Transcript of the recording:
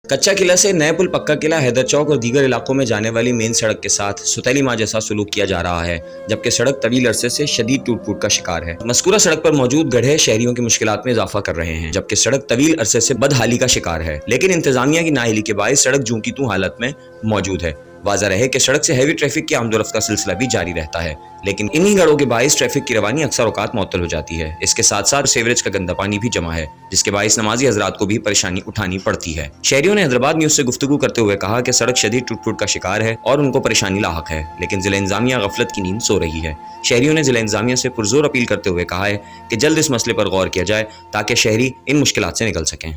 कच्चा किला से नया पुल पक्का किला, हैदर चौक और दीगर इलाकों में जाने वाली मेन सड़क के साथ सुतैली माँ जैसा सलूक किया जा रहा है, जबकि सड़क तवील अरसे से शदीद टूट फूट का शिकार है। मज़कूरा सड़क पर मौजूद गड्ढे शहरियों की मुश्किलात में इजाफा कर रहे हैं, जबकि सड़क तवील अरसे से बदहाली का शिकार है। लेकिन इंतजामिया की नाअहली के बायस सड़क जूं की तूं हालत में मौजूद है। वाज़ह रहे कि सड़क से हैवी ट्रैफिक की आमदोरफ्त का सिलसिला भी जारी रहता है, लेकिन इन्हीं गड़ों के बायस ट्रैफिक की रवानी अक्सर औकात मुअत्तल हो जाती है। इसके साथ साथ सीवरेज का गंदा पानी भी जमा है, जिसके बायस नमाजी हजरात को भी परेशानी उठानी पड़ती है। शहरियों ने हैदराबाद न्यूज से गुफ्तगू करते हुए कहा कि सड़क शदीद टूट फूट का शिकार है और उनको परेशानी लाहक है, लेकिन जिला इंतजामिया गफलत की नींद सो रही है। शहरियों ने जिला इंतजामिया से पुरजोर अपील करते हुए कहा है कि जल्द इस मसले पर गौर किया जाए ताकि शहरी इन मुश्किलात से निकल सकें।